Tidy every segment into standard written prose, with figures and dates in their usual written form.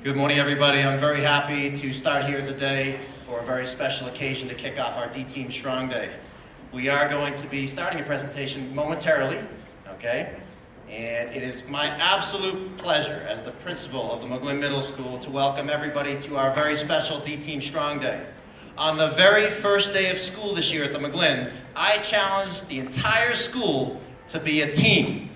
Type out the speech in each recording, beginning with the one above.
Good morning, everybody. I'm very happy to start here today for a very special occasion to kick off our D-Team Strong Day. We are going to be starting a presentation momentarily, okay? And it is my absolute pleasure as the principal of the McGlynn Middle School to welcome everybody to our very special D-Team Strong Day. On the very first day of school this year at the McGlynn, I challenged the entire school to be a team.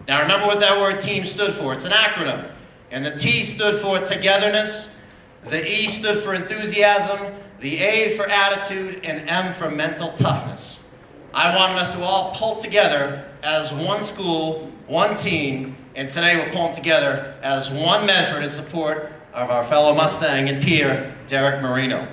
Now remember what that word team stood for. It's an acronym. And the T stood for togetherness, the E stood for enthusiasm, the A for attitude, and M for mental toughness. I wanted us to all pull together as one school, one team, and today we're pulling together as one Medford in support of our fellow Mustang and peer, Derek Marino.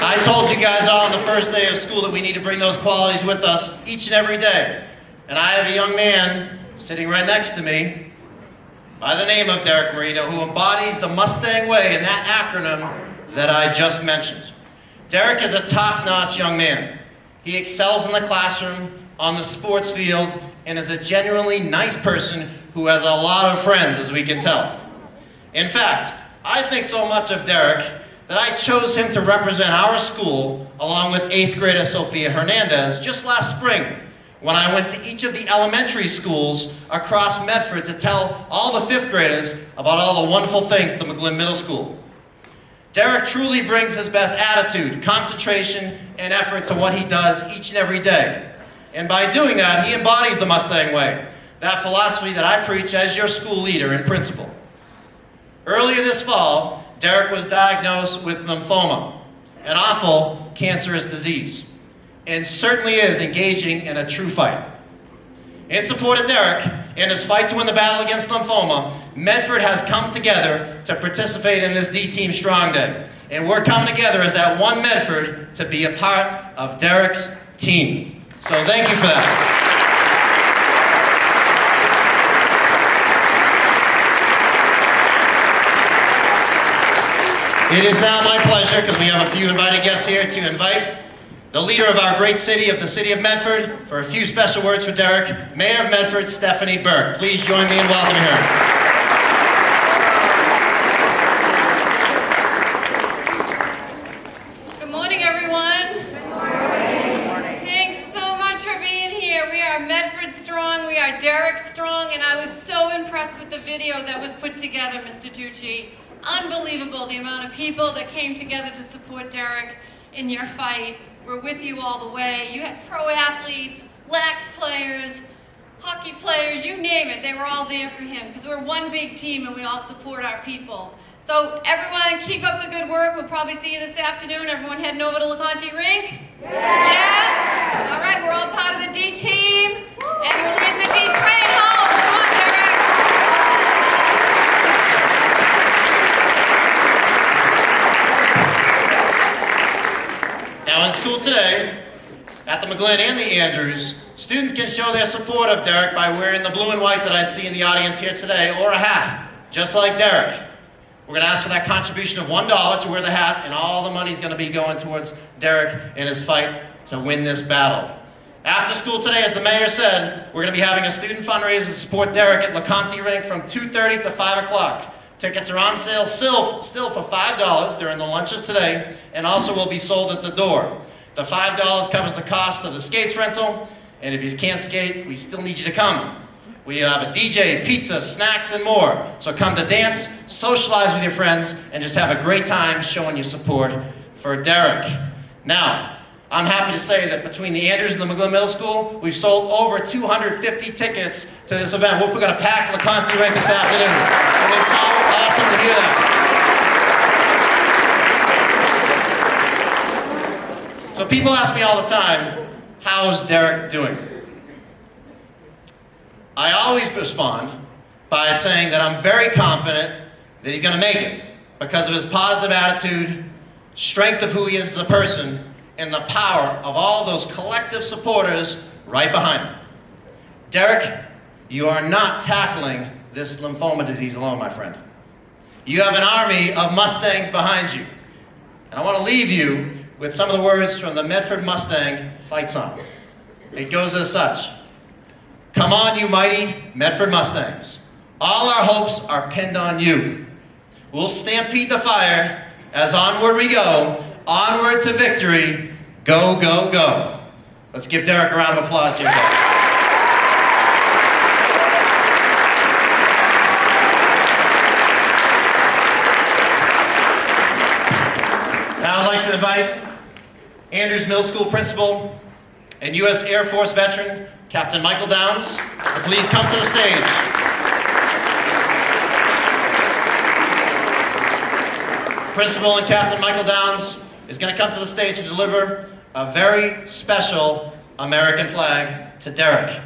I told you guys all on the first day of school that we need to bring those qualities with us each and every day. And I have a young man sitting right next to me by the name of Derek Marino who embodies the Mustang way in that acronym that I just mentioned. Derek is a top-notch young man. He excels in the classroom, on the sports field, and is a genuinely nice person who has a lot of friends, as we can tell. In fact, I think so much of Derek that I chose him to represent our school along with 8th grader Sophia Hernandez just last spring when I went to each of the elementary schools across Medford to tell all the 5th graders about all the wonderful things at the McGlynn Middle School. Derek truly brings his best attitude, concentration, and effort to what he does each and every day. And by doing that, he embodies the Mustang way, that philosophy that I preach as your school leader and principal. Earlier this fall, Derek was diagnosed with lymphoma, an awful cancerous disease, and certainly is engaging in a true fight. In support of Derek, in his fight to win the battle against lymphoma, Medford has come together to participate in this D-Team Strong Day. And we're coming together as that one Medford to be a part of Derek's team. So thank you for that. It is now my pleasure, because we have a few invited guests here, to invite the leader of our great city, of the city of Medford, for a few special words for Derek, Mayor of Medford, Stephanie Burke. Please join me in welcoming her. Good morning, everyone. Good morning. Thanks so much for being here. We are Medford Strong, we are Derek Strong, and I was so impressed with the video that was put together, Mr. Tucci. Unbelievable, the amount of people that came together to support Derek in your fight. We're with you all the way. You had pro athletes, lax players, hockey players, you name it. They were all there for him because we're one big team and we all support our people. So everyone, keep up the good work. We'll probably see you this afternoon. Everyone heading over to LeConte Rink? Yes? All right, we're all part of the D team and we'll get the D train home. Come on, Derek. Now in school today, at the McGlynn and the Andrews, students can show their support of Derek by wearing the blue and white that I see in the audience here today, or a hat, just like Derek. We're going to ask for that contribution of $1 to wear the hat, and all the money is going to be going towards Derek in his fight to win this battle. After school today, as the mayor said, we're going to be having a student fundraiser to support Derek at LeConte Rink from 2:30 to 5 o'clock. Tickets are on sale still for $5 during the lunches today, and also will be sold at the door. The $5 covers the cost of the skates rental, and if you can't skate, we still need you to come. We have a DJ, pizza, snacks, and more. So come to dance, socialize with your friends, and just have a great time showing your support for Derek. Now, I'm happy to say that between the Andrews and the McGlynn Middle School, we've sold over 250 tickets to this event. We're going to pack LeConte Rink this afternoon. And it's so awesome to hear that. So people ask me all the time, how's Derek doing? I always respond by saying that I'm very confident that he's going to make it because of his positive attitude, strength of who he is as a person, and the power of all those collective supporters right behind him. Derek, you are not tackling this lymphoma disease alone, my friend. You have an army of Mustangs behind you. And I want to leave you with some of the words from the Medford Mustang fight song. It goes as such. Come on, you mighty Medford Mustangs. All our hopes are pinned on you. We'll stampede the fire as onward we go, onward to victory. Go, go, go. Let's give Derek a round of applause here, guys. Now I'd like to invite Andrews Middle School principal and U.S. Air Force veteran, Captain Michael Downs, to please come to the stage. Principal and Captain Michael Downs is going to come to the stage to deliver a very special American flag to Derek.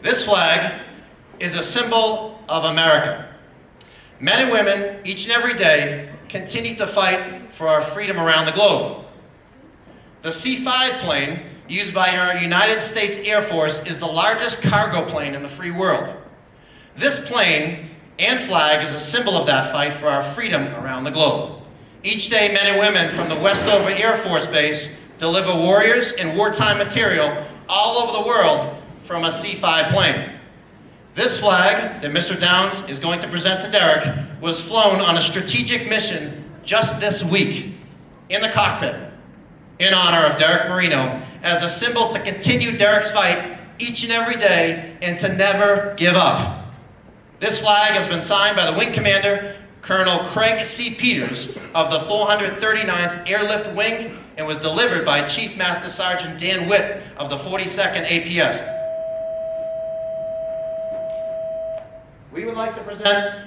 This flag is a symbol of America. Men and women, each and every day, continue to fight for our freedom around the globe. The C-5 plane, used by our United States Air Force, is the largest cargo plane in the free world. This plane and flag is a symbol of that fight for our freedom around the globe. Each day, men and women from the Westover Air Force Base deliver warriors and wartime material all over the world from a C-5 plane. This flag that Mr. Downs is going to present to Derek was flown on a strategic mission just this week in the cockpit in honor of Derek Marino as a symbol to continue Derek's fight each and every day and to never give up. This flag has been signed by the Wing Commander, Colonel Craig C. Peters of the 439th Airlift Wing and was delivered by Chief Master Sergeant Dan Witt of the 42nd APS. We would like to present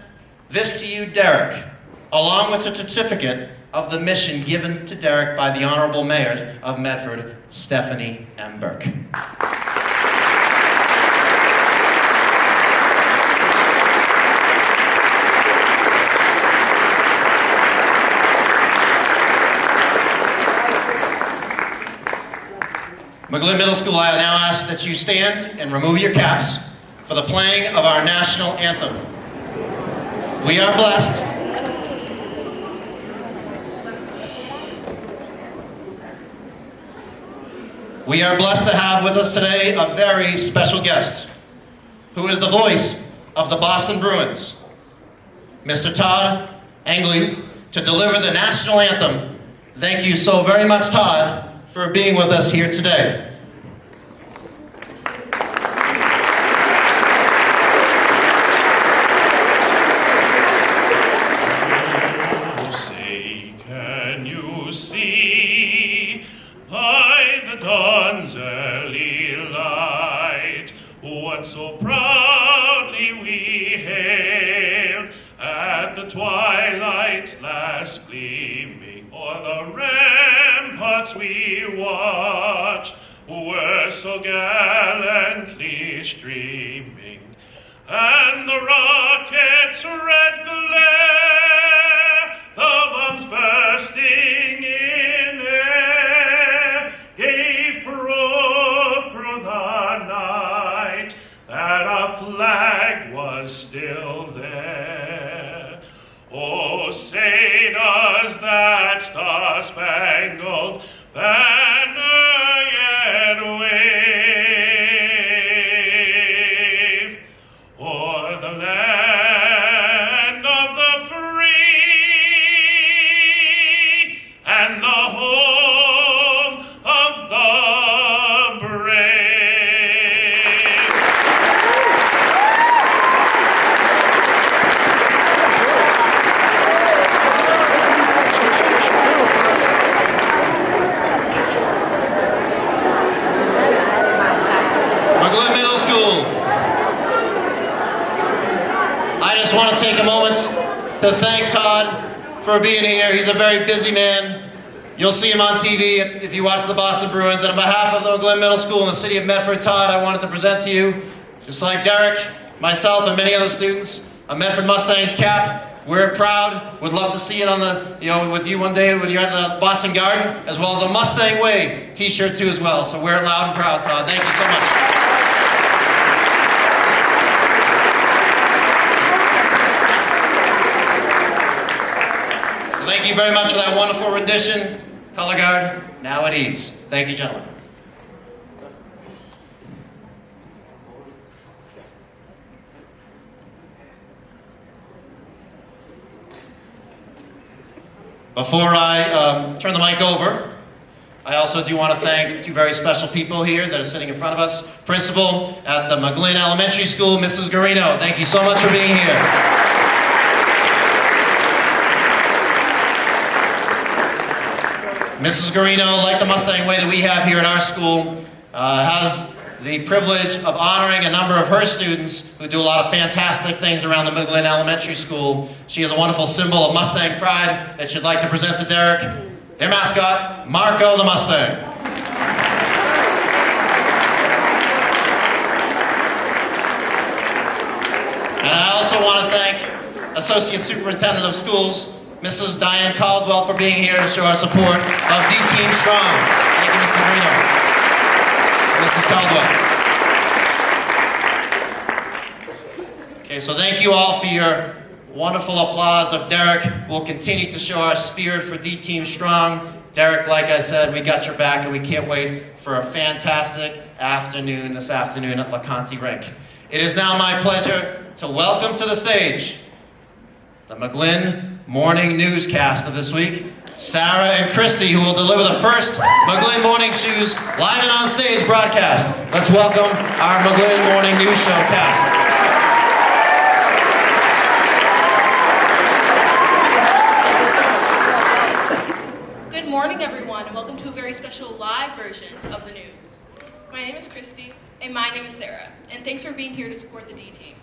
this to you, Derek, along with a certificate of the mission given to Derek by the Honorable Mayor of Medford, Stephanie M. Burke. McGlynn Middle School, I now ask that you stand and remove your caps for the playing of our national anthem. We are blessed. We are blessed to have with us today a very special guest, who is the voice of the Boston Bruins, Mr. Todd Angley, to deliver the national anthem. Thank you so very much, Todd, for being with us here today. So proudly we hailed at the twilight's last gleaming o'er the ramparts we watched were so gallantly streaming, and the rocket's red glare, the bombs bursting in air, gave proof through the night that our flag was still there. Oh, say does that star-spangled banner yet wave o'er the land of the free and the home of the brave? McGlynn Middle School. I just want to take a moment to thank Todd for being here. He's a very busy man. You'll see him on TV if you watch the Boston Bruins. And on behalf of the McGlynn Middle School and the city of Medford, Todd, I wanted to present to you, just like Derek, myself, and many other students, a Medford Mustangs cap. We're proud. Would love to see it on the, with you one day when you're at the Boston Garden, as well as a Mustang Way t-shirt too as well. So wear it loud and proud, Todd. Thank you so much. Thank you very much for that wonderful rendition. Color guard, now at ease. Thank you, gentlemen. Before I turn the mic over, I also do want to thank two very special people here that are sitting in front of us. Principal at the McGlynn Elementary School, Mrs. Garino. Thank you so much for being here. Mrs. Garino, like the Mustang Way that we have here at our school, has the privilege of honoring a number of her students who do a lot of fantastic things around the McGlynn Elementary School. She is a wonderful symbol of Mustang pride that she'd like to present to Derek. Their mascot, Marco the Mustang. And I also want to thank Associate Superintendent of Schools, Mrs. Diane Caldwell, for being here to show our support of D-Team Strong. Thank you, Mrs. Marino. Mrs. Caldwell. Okay, so thank you all for your wonderful applause of Derek. We'll continue to show our spirit for D-Team Strong. Derek, like I said, we got your back, and we can't wait for a fantastic afternoon this afternoon at LeConte Rink. It is now my pleasure to welcome to the stage the McGlynn Morning Newscast of this week, Sarah and Christy, who will deliver the first McGlynn Morning News live and on stage broadcast. Let's welcome our McGlynn Morning News Show cast. Good morning, everyone, and welcome to a very special live version of the news. My name is Christy. And my name is Sarah, and thanks for being here to support the D-Team.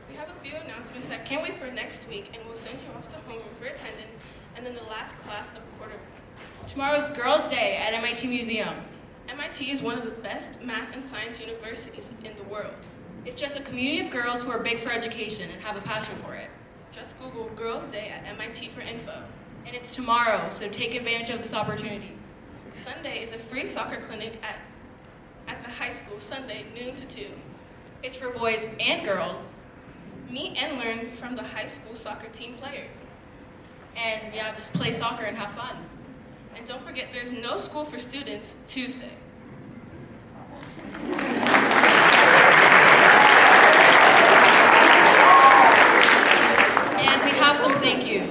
We have a few announcements that can't wait for next week, and we'll send you off to homeroom for attendance, and then the last class of quarter. Tomorrow's Girls' Day at MIT Museum. MIT is one of the best math and science universities in the world. It's just a community of girls who are big for education and have a passion for it. Just Google Girls' Day at MIT for info. And it's tomorrow, so take advantage of this opportunity. Sunday is a free soccer clinic at the high school, Sunday, noon to 2. It's for boys and girls. Meet and learn from the high school soccer team players. And yeah, just play soccer and have fun. And don't forget, there's no school for students Tuesday. And we have some thank yous.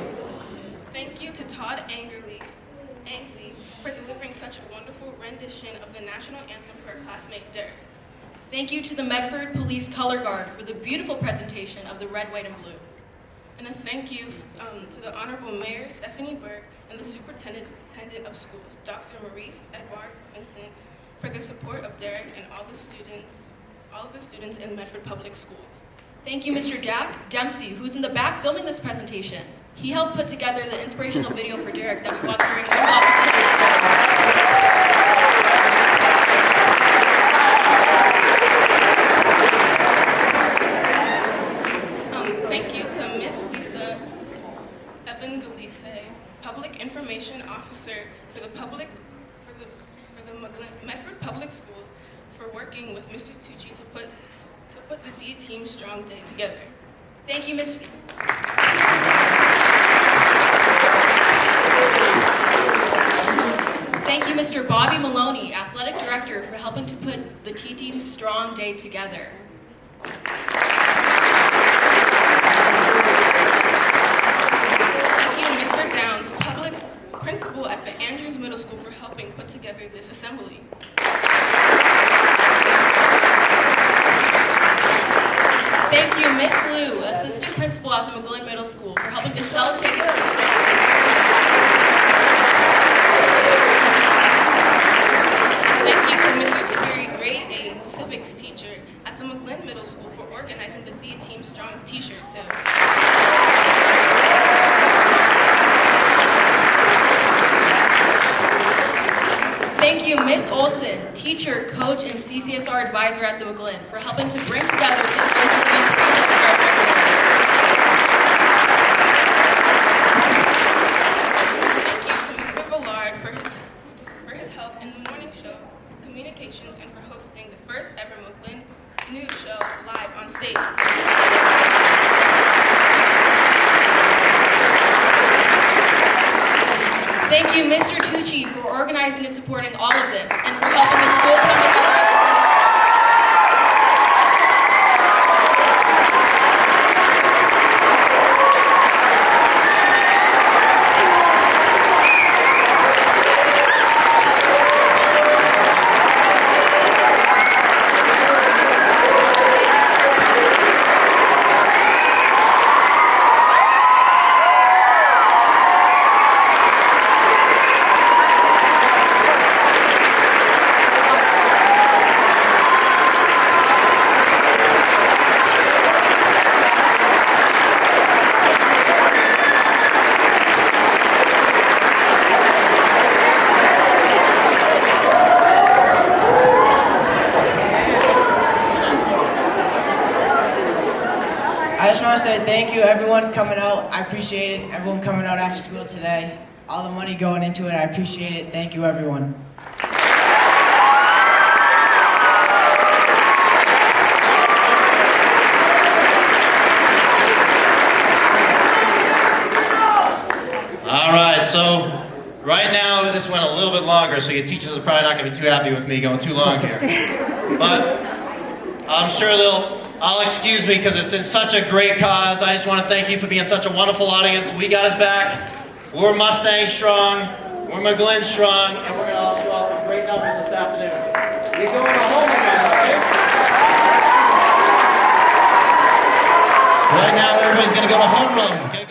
Thank you to Todd Angley for delivering such a wonderful rendition of the national anthem for our classmate Derek. Thank you to the Medford Police Color Guard for the beautiful presentation of the red, white, and blue. And a thank you to the Honorable Mayor Stephanie Burke and the Superintendent of Schools, Dr. Maurice Edward Vincent, for their support of Derek and all of the students in Medford Public Schools. Thank you, Mr. Jack Dempsey, who's in the back filming this presentation. He helped put together the inspirational video for Derek that we watched during Thank you to Miss Lisa Evangelise, Public Information Officer for the Medford Public Schools, for working with Mr. Tucci to put the D-Team Strong Day together. Thank you, Miss. Thank you, Mr. Bobby Maloney, Athletic Director, for helping to put the T-Team Strong Day together. Thank you to Mr. Downs, Public Principal at the Andrews Middle School, for helping put together this assembly. Thank you, Miss Liu, Assistant Principal at the McGlynn Middle School, for helping to sell tickets. Thank you to Mr. Terry, Grade 8 Civics Teacher at the McGlynn Middle School, for organizing the D-Team Strong t-shirt sale. Thank you, Miss Olson, Teacher, Coach, and CCSR Advisor at the McGlynn, for helping to bring together such voices of inspiration for our president. Thank you to Mr. Villard for his help in the morning show, communications, and for hosting the first ever McGlynn News Show live on stage. Thank you, Mr. Tucci, for organizing and supporting all of this, and for helping the school come together. I just want to say thank you, everyone coming out. I appreciate it. Everyone coming out after school today. All the money going into it, I appreciate it. Thank you, everyone. All right, so right now this went a little bit longer, so your teachers are probably not going to be too happy with me going too long here. But I'm sure I'll excuse me because it's in such a great cause. I just want to thank you for being such a wonderful audience. We got us back. We're Mustang strong. We're McGlynn strong, and we're going to all show up in great numbers this afternoon. We're going to home run, okay? Right now, everybody's going to go to home run. Okay?